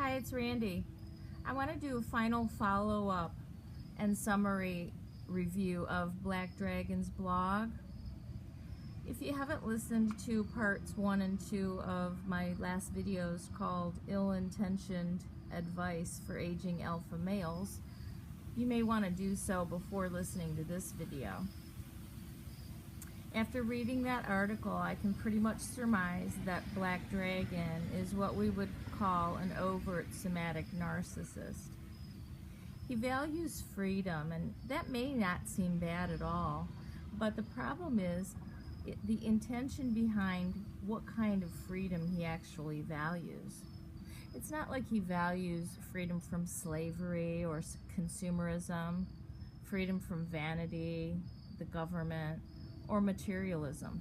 Hi, it's Randy. I want to do a final follow-up and summary review of Black Dragon's blog. If you haven't listened to parts 1 and 2 of my last videos called Ill-Intentioned Advice for Aging Alpha Males, you may want to do so before listening to this video. After reading that article, I can pretty much surmise that Black Dragon is what we would call an overt somatic narcissist. He values freedom, and that may not seem bad at all, but the problem is the intention behind what kind of freedom he actually values. It's not like he values freedom from slavery or consumerism, freedom from vanity, the government, or materialism.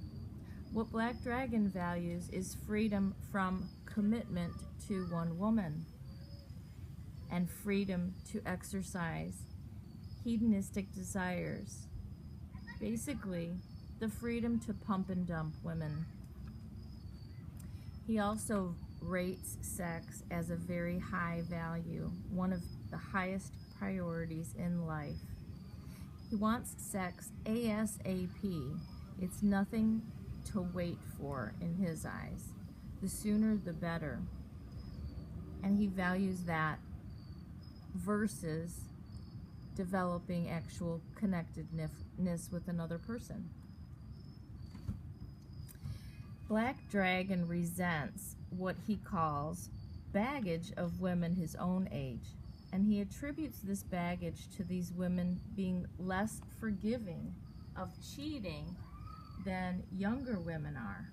What Black Dragon values is freedom from commitment to one woman and freedom to exercise hedonistic desires. Basically, the freedom to pump and dump women. He also rates sex as a very high value, one of the highest priorities in life. He wants sex ASAP. It's nothing to wait for in his eyes. The sooner the better. And he values that versus developing actual connectedness with another person. Black Dragon resents what he calls baggage of women his own age, and he attributes this baggage to these women being less forgiving of cheating than younger women are.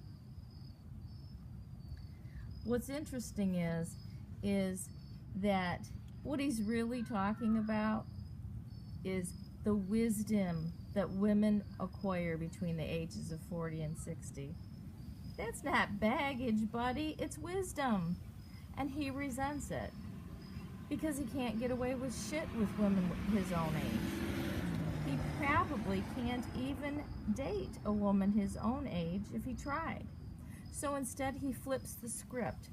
What's interesting is that what he's really talking about is the wisdom that women acquire between the ages of 40 and 60. That's not baggage, buddy, it's wisdom. And he resents it because he can't get away with shit with women his own age. He probably can't even date a woman his own age if he tried. So instead he flips the script,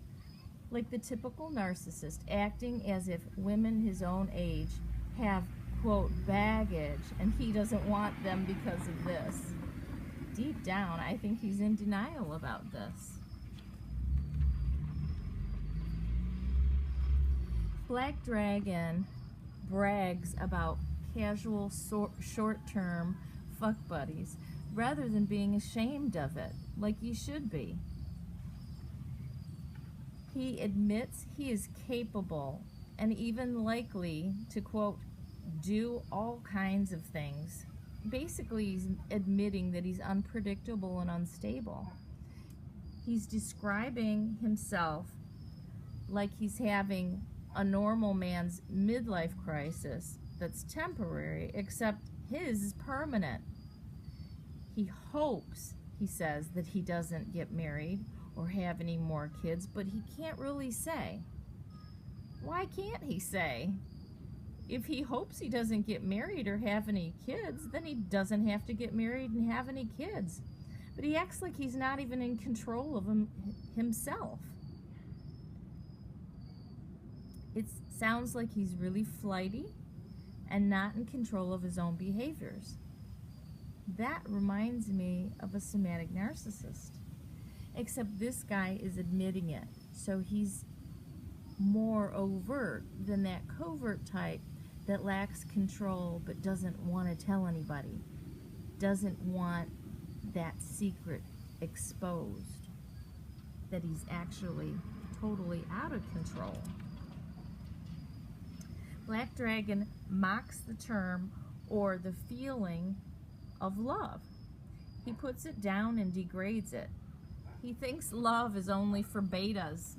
like the typical narcissist, acting as if women his own age have, quote, baggage, and he doesn't want them because of this. Deep down, I think he's in denial about this. Black Dragon brags about casual, short-term fuck buddies rather than being ashamed of it, like you should be. He admits he is capable and even likely to, quote, do all kinds of things. Basically, he's admitting that he's unpredictable and unstable. He's describing himself like he's having a normal man's midlife crisis that's temporary, except his is permanent. He hopes, he says, that he doesn't get married or have any more kids, but he can't really say. Why can't he say? If he hopes he doesn't get married or have any kids, then he doesn't have to get married and have any kids. But he acts like he's not even in control of himself. It sounds like he's really flighty and not in control of his own behaviors. That reminds me of a somatic narcissist, except this guy is admitting it. So he's more overt than that covert type that lacks control but doesn't want to tell anybody, doesn't want that secret exposed, that he's actually totally out of control. Black Dragon mocks the term or the feeling of love. He puts it down and degrades it. He thinks love is only for betas.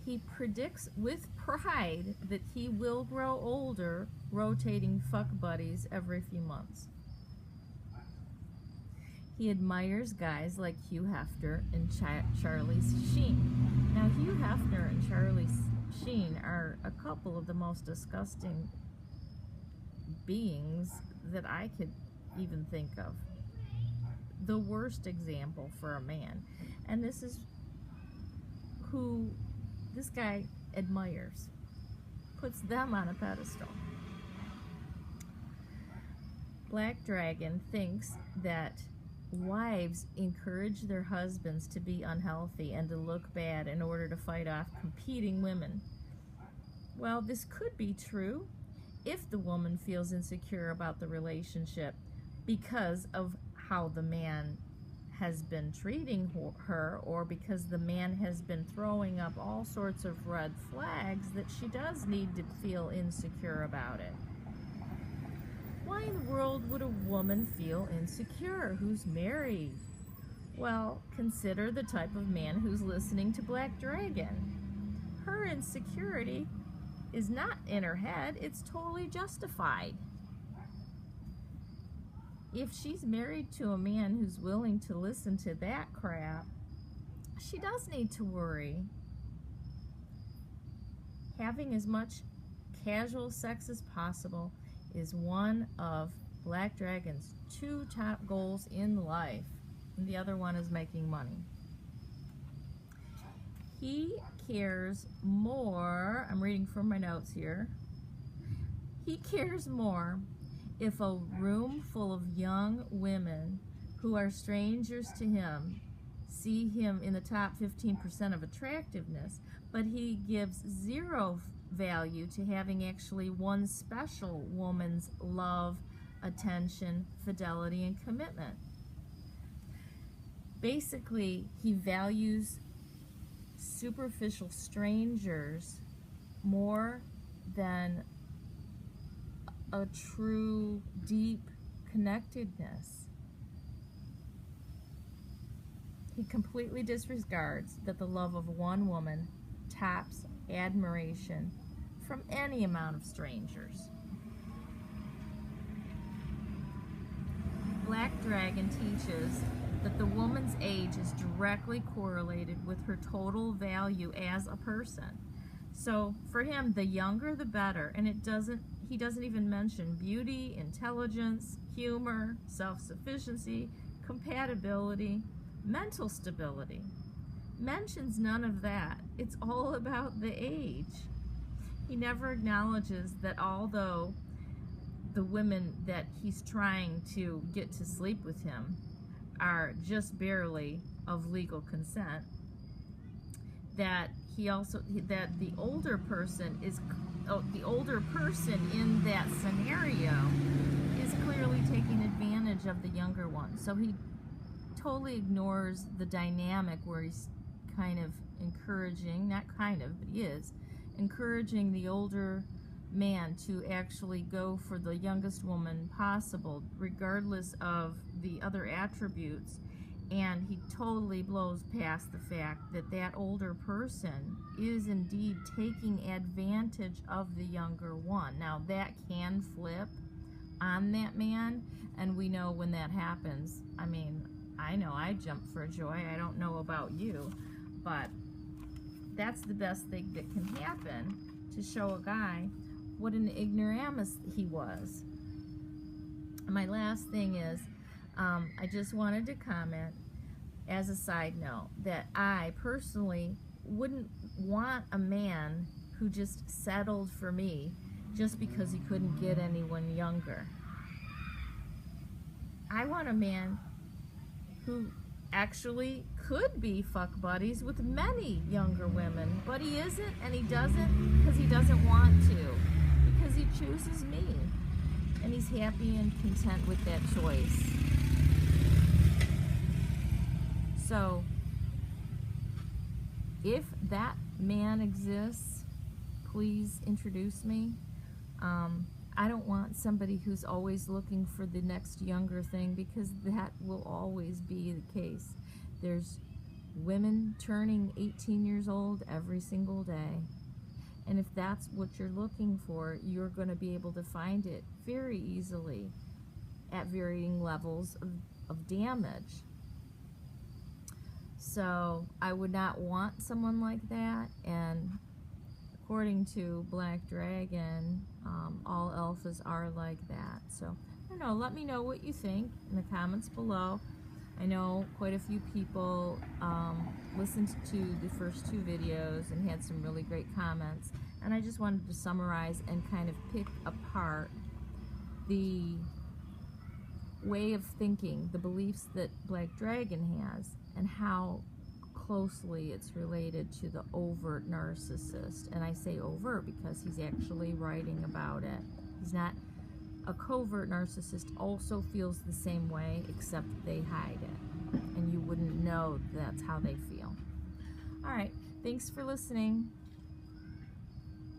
He predicts with pride that he will grow older, rotating fuck buddies every few months. He admires guys like Hugh Hefner and Charlie Sheen. Now, Hugh Hefner and Charlie Sheen are a couple of the most disgusting beings that I could even think of. the worst example for a man. And this is who this guy admires, puts them on a pedestal. Black Dragon thinks that wives encourage their husbands to be unhealthy and to look bad in order to fight off competing women. Well, this could be true if the woman feels insecure about the relationship because of how the man has been treating her, or because the man has been throwing up all sorts of red flags that she does need to feel insecure about it. Why in the world would a woman feel insecure who's married? Well, consider the type of man who's listening to Black Dragon. Her insecurity is not in her head, it's totally justified. If she's married to a man who's willing to listen to that crap, she does need to worry. Having as much casual sex as possible is one of Black Dragon's 2 top goals in life, and the other one is making money. He cares more, I'm reading from my notes here, he cares more if a room full of young women who are strangers to him see him in the top 15% of attractiveness, but he gives zero value to having actually one special woman's love, attention, fidelity, and commitment. Basically, he values superficial strangers more than a true, deep connectedness. He completely disregards that the love of one woman tops admiration from any amount of strangers. Black Dragon teaches that the woman's age is directly correlated with her total value as a person. So for him, the younger the better, and he doesn't even mention beauty, intelligence, humor, self-sufficiency, compatibility, mental stability. Mentions none of that. It's all about the age. He never acknowledges that although the women that he's trying to get to sleep with him are just barely of legal consent, that the older person in that scenario is clearly taking advantage of the younger one. So he totally ignores the dynamic where he's kind of encouraging, not kind of, but he is encouraging the older man to actually go for the youngest woman possible, regardless of the other attributes. And he totally blows past the fact that that older person is indeed taking advantage of the younger one. Now, that can flip on that man, and we know when that happens. I mean, I know I jump for joy. I don't know about you, but that's the best thing that can happen, to show a guy what an ignoramus he was. My last thing is, I just wanted to comment as a side note that I personally wouldn't want a man who just settled for me just because he couldn't get anyone younger. I want a man who actually could be fuck buddies with many younger women, but he isn't, and he doesn't because he doesn't want to, because he chooses me, and he's happy and content with that choice. So if that man exists, please introduce me. I don't want somebody who's always looking for the next younger thing, because that will always be the case. There's women turning 18 years old every single day. And if that's what you're looking for, you're going to be able to find it very easily at varying levels of damage. So I would not want someone like that, and according to Black Dragon, all alphas are like that. So I don't know, let me know what you think in the comments below. I know quite a few people listened to the first two videos and had some really great comments, and I just wanted to summarize and kind of pick apart the way of thinking, the beliefs that Black Dragon has, and how closely it's related to the overt narcissist. And I say overt because he's actually writing about it. He's not a covert narcissist. Also feels the same way, except they hide it, and you wouldn't know that's how they feel. All right, thanks for listening.